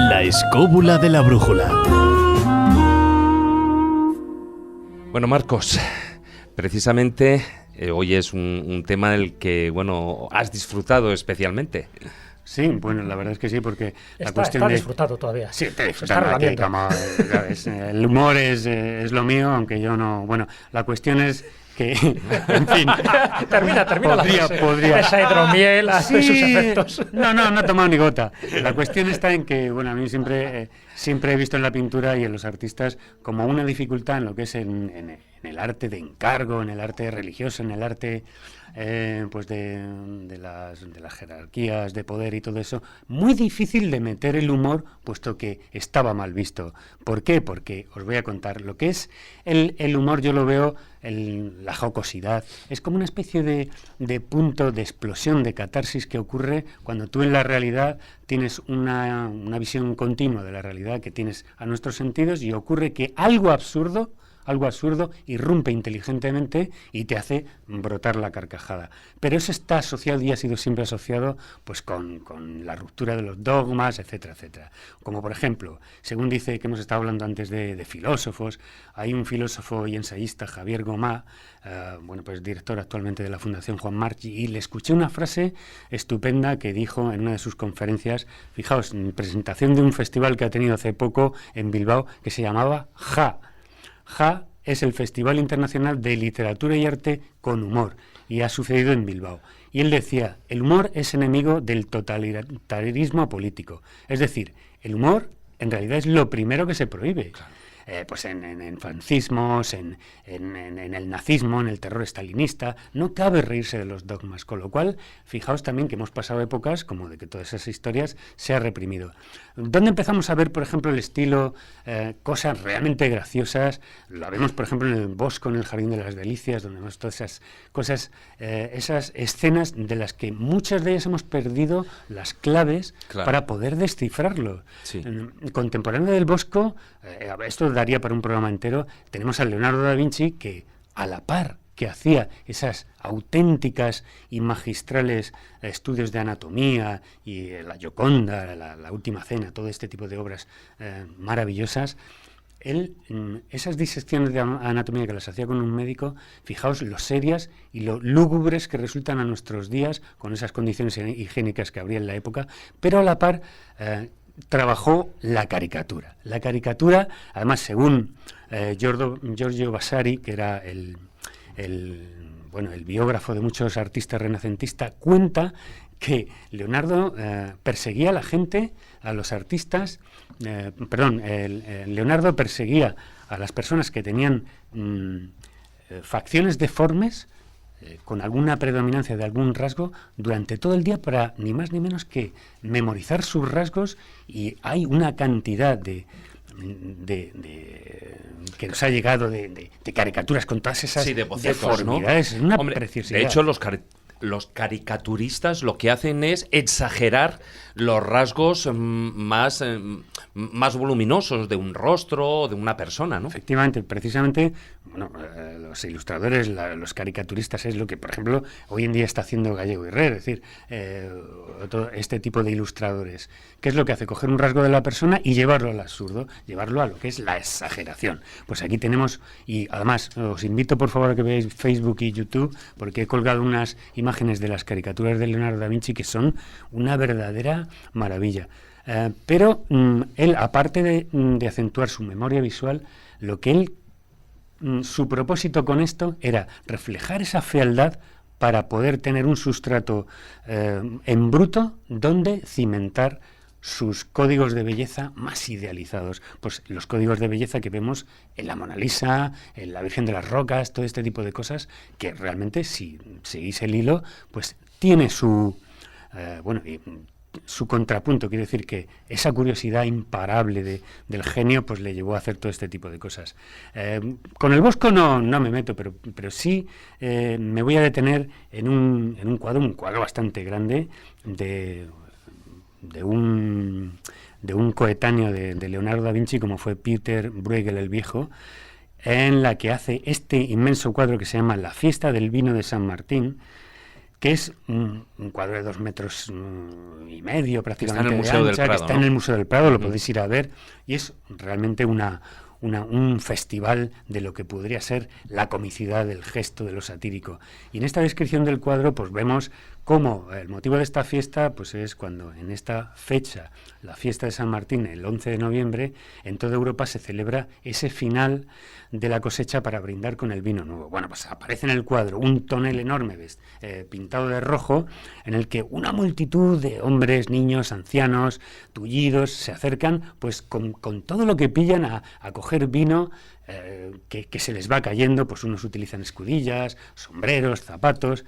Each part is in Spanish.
La escóbula de la brújula. Bueno, Marcos, precisamente hoy es un tema del que, bueno, has disfrutado especialmente. Sí, bueno, la verdad es que sí, porque la cuestión está de... disfrutado todavía. Sí, está disfrutando aquí, como, ¿sabes? El humor es lo mío, aunque yo no... Bueno, la cuestión es que, en fin... termina podría. Esa hidromiel hace sus efectos. No he tomado ni gota. La cuestión está en que, bueno, a mí siempre he visto en la pintura y en los artistas como una dificultad en lo que es en el arte de encargo, en el arte religioso, en el arte... pues de las jerarquías de poder y todo eso, muy difícil de meter el humor, puesto que estaba mal visto. ¿Por qué? Porque os voy a contar lo que es el humor. Yo lo veo, la jocosidad, es como una especie de punto de explosión, de catarsis que ocurre cuando tú en la realidad tienes una visión continua de la realidad que tienes a nuestros sentidos, y ocurre que algo absurdo irrumpe inteligentemente y te hace brotar la carcajada. Pero eso está asociado y ha sido siempre asociado pues con la ruptura de los dogmas, etcétera, etcétera. Como por ejemplo, según dice, que hemos estado hablando antes de filósofos, hay un filósofo y ensayista, Javier Gomá, pues director actualmente de la Fundación Juan March, y le escuché una frase estupenda que dijo en una de sus conferencias, fijaos, en presentación de un festival que ha tenido hace poco en Bilbao, que se llamaba JA es el Festival Internacional de Literatura y Arte con Humor, y ha sucedido en Bilbao. Y él decía, el humor es enemigo del totalitarismo político. Es decir, el humor en realidad es lo primero que se prohíbe. Claro. Pues en fascismos, en el nazismo, en el terror estalinista, no cabe reírse de los dogmas, con lo cual, fijaos también que hemos pasado épocas como de que todas esas historias se ha reprimido. ¿Dónde empezamos a ver, por ejemplo, el estilo, cosas realmente graciosas? Lo vemos, por ejemplo, en el Bosco, en el Jardín de las Delicias, donde vemos todas esas cosas, esas escenas de las que muchas de ellas hemos perdido las claves, claro, para poder descifrarlo. Sí. Contemporáneo del Bosco, esto daría para un programa entero, tenemos a Leonardo da Vinci, que a la par que hacía esas auténticas y magistrales estudios de anatomía, y la Gioconda, la Última Cena, todo este tipo de obras maravillosas, él, esas disecciones de anatomía que las hacía con un médico, fijaos lo serias y lo lúgubres que resultan a nuestros días con esas condiciones higiénicas que habría en la época, pero a la par trabajó la caricatura. La caricatura, además, según Giorgio Vasari, que era el biógrafo de muchos artistas renacentistas, cuenta que Leonardo perseguía a la gente, a los artistas, Leonardo perseguía a las personas que tenían facciones deformes, con alguna predominancia de algún rasgo, durante todo el día, para ni más ni menos que memorizar sus rasgos, y hay una cantidad que nos ha llegado de caricaturas con todas esas deformidades, ¿no? Una preciosidad. De hecho, los caricaturistas lo que hacen es exagerar los rasgos más voluminosos de un rostro o de una persona, ¿no? Efectivamente, precisamente, los ilustradores, los caricaturistas, es lo que, por ejemplo, hoy en día está haciendo Gallego y Herrera, es decir, todo este tipo de ilustradores. ¿Qué es lo que hace? Coger un rasgo de la persona y llevarlo al absurdo, llevarlo a lo que es la exageración. Pues aquí tenemos, y además os invito por favor a que veáis Facebook y YouTube, porque he colgado unas imágenes de las caricaturas de Leonardo da Vinci que son una verdadera maravilla. Pero él, aparte de acentuar su memoria visual, su propósito con esto era reflejar esa fealdad para poder tener un sustrato en bruto donde cimentar sus códigos de belleza más idealizados. Pues los códigos de belleza que vemos en la Mona Lisa, en la Virgen de las Rocas, todo este tipo de cosas que realmente, si seguís el hilo, pues tiene su contrapunto. Quiere decir que esa curiosidad imparable del genio pues le llevó a hacer todo este tipo de cosas. Con el Bosco no me meto, pero sí me voy a detener en un cuadro bastante grande de un coetáneo de Leonardo da Vinci, como fue Peter Bruegel el Viejo, en la que hace este inmenso cuadro que se llama La fiesta del vino de San Martín, que es un cuadro de 2,5 metros prácticamente Está en el de Museo del ancha, Prado, que está ¿no? en el Museo del Prado, lo podéis ir a ver, y es realmente un festival de lo que podría ser la comicidad del gesto, de lo satírico. Y en esta descripción del cuadro pues vemos cómo el motivo de esta fiesta pues es cuando en esta fecha, la fiesta de San Martín, el 11 de noviembre, en toda Europa se celebra ese final de la cosecha para brindar con el vino nuevo. Bueno, pues aparece en el cuadro un tonel enorme pintado de rojo, en el que una multitud de hombres, niños, ancianos, tullidos, se acercan pues con todo lo que pillan a coger vino que se les va cayendo. Pues unos utilizan escudillas, sombreros, zapatos.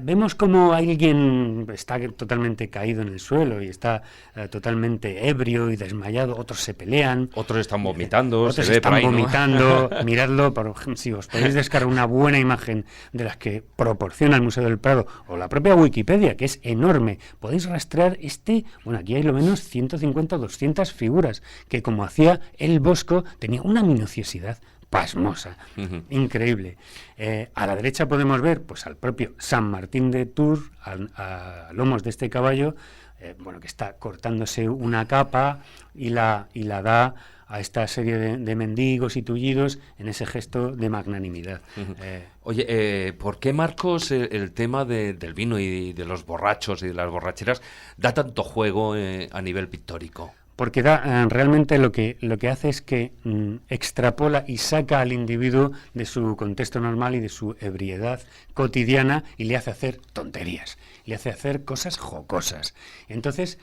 Vemos como alguien está totalmente caído en el suelo y está totalmente ebrio y desmayado, otros se pelean. Otros están vomitando, Otros se ve por están ahí, ¿no? vomitando. Miradlo, si os podéis descargar una buena imagen de las que proporciona el Museo del Prado o la propia Wikipedia, que es enorme, podéis rastrear aquí hay lo menos 150 o 200 figuras, que como hacía el Bosco, tenía una minuciosidad pasmosa, increíble. A la derecha podemos ver pues al propio San Martín de Tours, a lomos de este caballo, que está cortándose una capa y la da a esta serie de mendigos y tullidos en ese gesto de magnanimidad. Oye, ¿por qué, Marcos, el tema del vino y de los borrachos y de las borracheras da tanto juego a nivel pictórico? Porque realmente lo que hace es que extrapola y saca al individuo de su contexto normal y de su ebriedad cotidiana y le hace hacer tonterías, le hace hacer cosas jocosas. Entonces,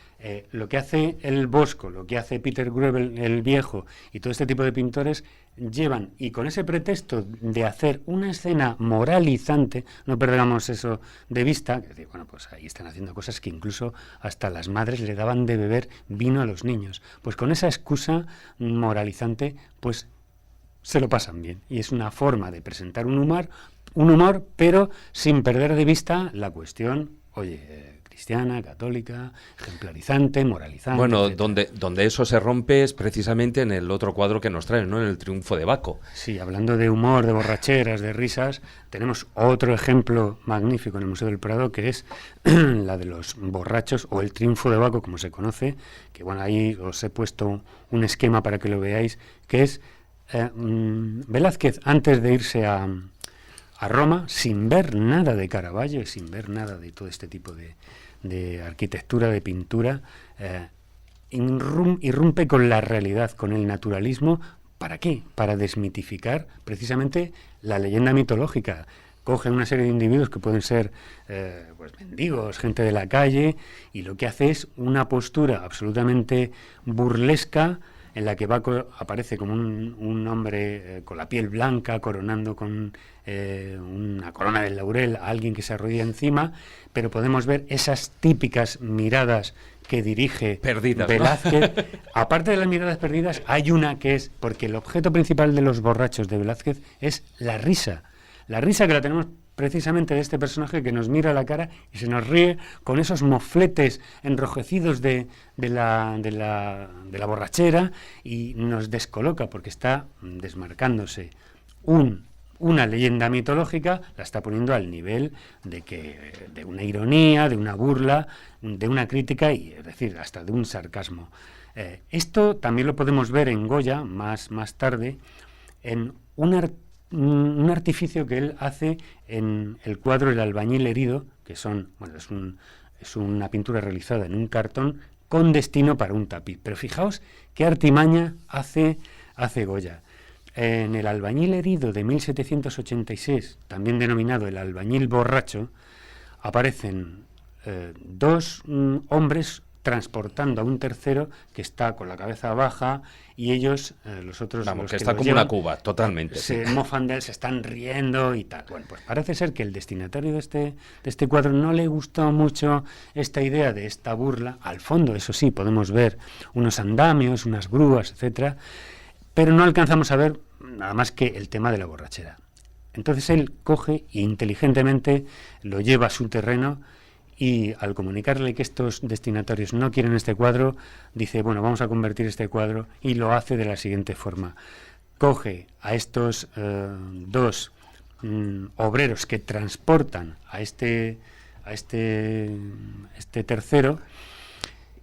lo que hace el Bosco, lo que hace Peter Grubel el Viejo y todo este tipo de pintores llevan, y con ese pretexto de hacer una escena moralizante, no perdamos eso de vista, que decir, pues ahí están haciendo cosas que incluso hasta las madres le daban de beber vino a los niños. Pues con esa excusa moralizante, pues se lo pasan bien. Y es una forma de presentar un humor, pero sin perder de vista la cuestión, cristiana, católica, ejemplarizante, moralizante. Bueno, etcétera. donde eso se rompe es precisamente en el otro cuadro que nos traen, ¿no? En el Triunfo de Baco. Sí, hablando de humor, de borracheras, de risas, tenemos otro ejemplo magnífico en el Museo del Prado, que es la de los borrachos, o el Triunfo de Baco, como se conoce, que ahí os he puesto un esquema para que lo veáis, que es Velázquez, antes de irse a Roma, sin ver nada de Caravaggio y sin ver nada de todo este tipo de arquitectura, de pintura, irrumpe con la realidad, con el naturalismo. ¿Para qué? Para desmitificar precisamente la leyenda mitológica. Coge una serie de individuos que pueden ser mendigos, gente de la calle, y lo que hace es una postura absolutamente burlesca, en la que Baco aparece como un hombre con la piel blanca, coronando con una corona de laurel a alguien que se arrodilla encima, pero podemos ver esas típicas miradas que dirige perdidas, Velázquez. ¿no? Aparte de las miradas perdidas, hay una que es, porque el objeto principal de los borrachos de Velázquez es la risa. La risa, que la tenemos precisamente de este personaje que nos mira a la cara y se nos ríe con esos mofletes enrojecidos de la borrachera, y nos descoloca porque está desmarcándose una leyenda mitológica, la está poniendo al nivel de una ironía, de una burla, de una crítica, y es decir, hasta de un sarcasmo. Esto también lo podemos ver en Goya más tarde, en un artificio que él hace en el cuadro El albañil herido, que es una pintura realizada en un cartón con destino para un tapiz. Pero fijaos qué artimaña hace Goya. En El albañil herido de 1786, también denominado El albañil borracho, aparecen dos hombres transportando a un tercero que está con la cabeza baja, y ellos, los otros... los que está los como llevan, una cuba, totalmente. se mofan de él, se están riendo y tal. Bueno, pues parece ser que el destinatario de este cuadro no le gustó mucho esta idea de esta burla. Al fondo, eso sí, podemos ver unos andamios, unas grúas, etcétera, pero no alcanzamos a ver nada más que el tema de la borrachera. Entonces él coge e inteligentemente lo lleva a su terreno, y al comunicarle que estos destinatarios no quieren este cuadro, dice, vamos a convertir este cuadro, y lo hace de la siguiente forma. Coge a estos dos obreros que transportan a este tercero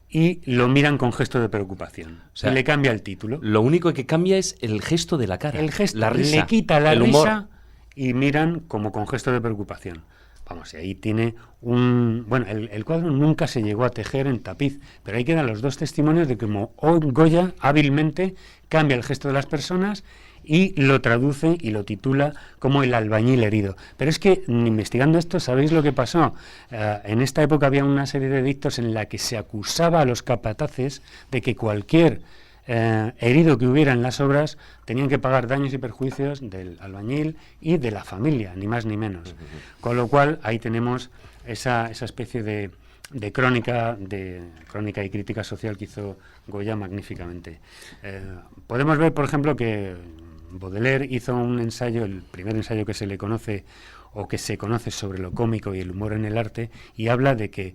y lo miran con gesto de preocupación. O sea, y le cambia el título. Lo único que cambia es el gesto de la cara. El gesto, la risa, le quita la el risa humor. y miran como con gesto de preocupación. Vamos, y ahí tiene un... Bueno, el cuadro nunca se llegó a tejer en tapiz, pero ahí quedan los dos testimonios de cómo Goya hábilmente cambia el gesto de las personas y lo traduce y lo titula como el albañil herido. Pero es que, investigando esto, ¿sabéis lo que pasó? En esta época había una serie de edictos en la que se acusaba a los capataces de que cualquier herido que hubiera en las obras tenían que pagar daños y perjuicios del albañil y de la familia, ni más ni menos. Con lo cual, ahí tenemos esa especie de crónica y crítica social que hizo Goya magníficamente. Podemos ver, por ejemplo, que Baudelaire hizo un ensayo, el primer ensayo que se le conoce o que se conoce sobre lo cómico y el humor en el arte, y habla de que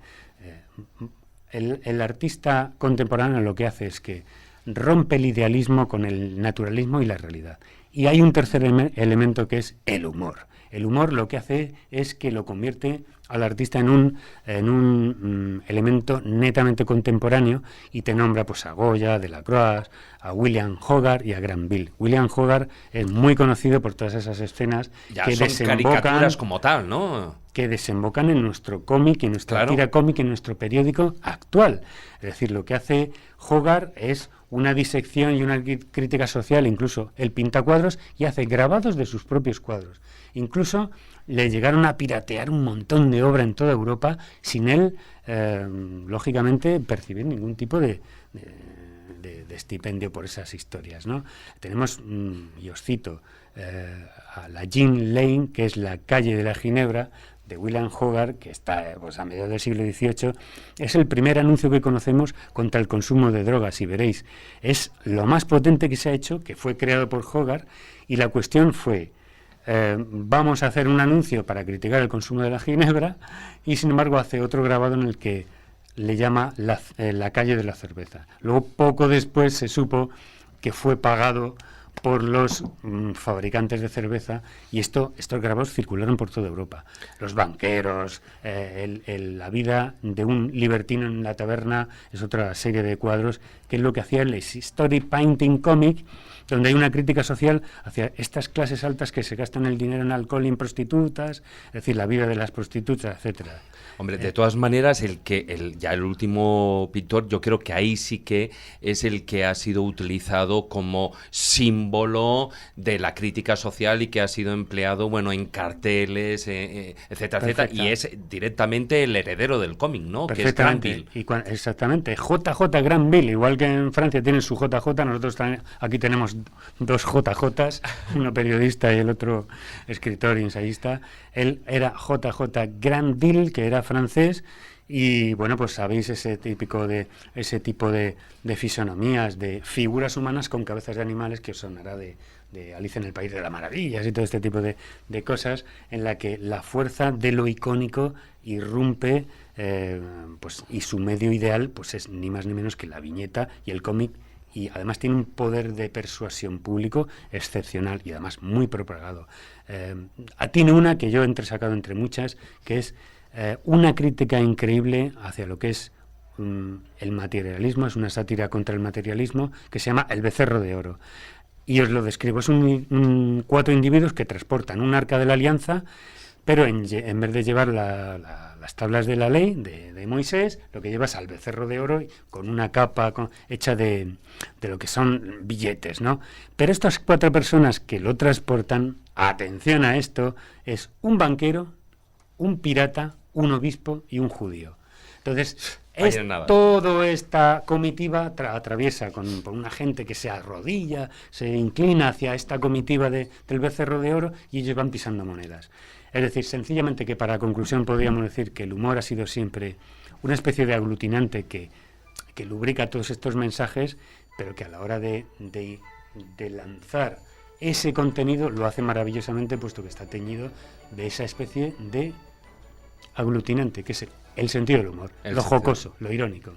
el artista contemporáneo lo que hace es que rompe el idealismo con el naturalismo y la realidad. Y hay un tercer elemento que es el humor. El humor lo que hace es que lo convierte al artista en un elemento netamente contemporáneo y te nombra pues a Goya, Delacroix, a William Hogarth y a Granville. William Hogarth es muy conocido por todas esas escenas Ya que son desembocan caricaturas como tal, ¿no? que desembocan en nuestro cómic, en nuestra Claro. tira cómic, en nuestro periódico actual. Es decir, lo que hace Hogarth es una disección y una crítica social, incluso él pinta cuadros y hace grabados de sus propios cuadros. Incluso le llegaron a piratear un montón de obra en toda Europa sin él, lógicamente, percibir ningún tipo de estipendio por esas historias, ¿no? Tenemos, y os cito, a la Jean Lane, que es la calle de la Ginebra, de William Hogarth, que está pues, a mediados del siglo XVIII, es el primer anuncio que conocemos contra el consumo de drogas, y veréis, es lo más potente que se ha hecho, que fue creado por Hogarth, y la cuestión fue, vamos a hacer un anuncio para criticar el consumo de la ginebra, y sin embargo hace otro grabado en el que le llama la calle de la cerveza. Luego, poco después, se supo que fue pagado por los fabricantes de cerveza, y estos grabados circularon por toda Europa. Los banqueros, la vida de un libertino en la taberna es otra serie de cuadros, que es lo que hacía el Story Painting Comic, donde hay una crítica social hacia estas clases altas que se gastan el dinero en alcohol y en prostitutas, es decir, la vida de las prostitutas, etcétera. Hombre, de todas maneras, el último pintor, yo creo que ahí sí que es el que ha sido utilizado como símbolo de la crítica social y que ha sido empleado, bueno, en carteles, etcétera, etcétera, y es directamente el heredero del cómic, ¿no? Que es Granville. Exactamente, JJ Granville, igual que en Francia tienen su JJ, nosotros también, aquí tenemos dos JJs, uno periodista y el otro escritor y ensayista. Él era JJ Granville, que era francés, y bueno, pues sabéis ese tipo de fisonomías, de figuras humanas con cabezas de animales, que os sonará de Alicia en el País de las Maravillas y todo este tipo de cosas, en la que la fuerza de lo icónico irrumpe, pues, y su medio ideal pues es ni más ni menos que la viñeta y el cómic, y además tiene un poder de persuasión público excepcional y además muy propagado. Tiene una que yo he entresacado entre muchas, que es una crítica increíble hacia lo que es el materialismo, es una sátira contra el materialismo, que se llama El becerro de oro. Y os lo describo, es cuatro individuos que transportan un arca de la alianza, pero en vez de llevar las tablas de la ley de Moisés, lo que lleva es al becerro de oro con una capa hecha de lo que son billetes, ¿no? Pero estas cuatro personas que lo transportan, atención a esto, es un banquero, un pirata, un obispo y un judío. Entonces, toda esta comitiva atraviesa por una gente que se arrodilla, se inclina hacia esta comitiva del becerro de oro, y ellos van pisando monedas. Es decir, sencillamente, que para conclusión podríamos decir que el humor ha sido siempre una especie de aglutinante que lubrica todos estos mensajes, pero que a la hora de lanzar ese contenido lo hace maravillosamente, puesto que está teñido de esa especie de aglutinante, que es el sentido del humor, lo jocoso, lo irónico.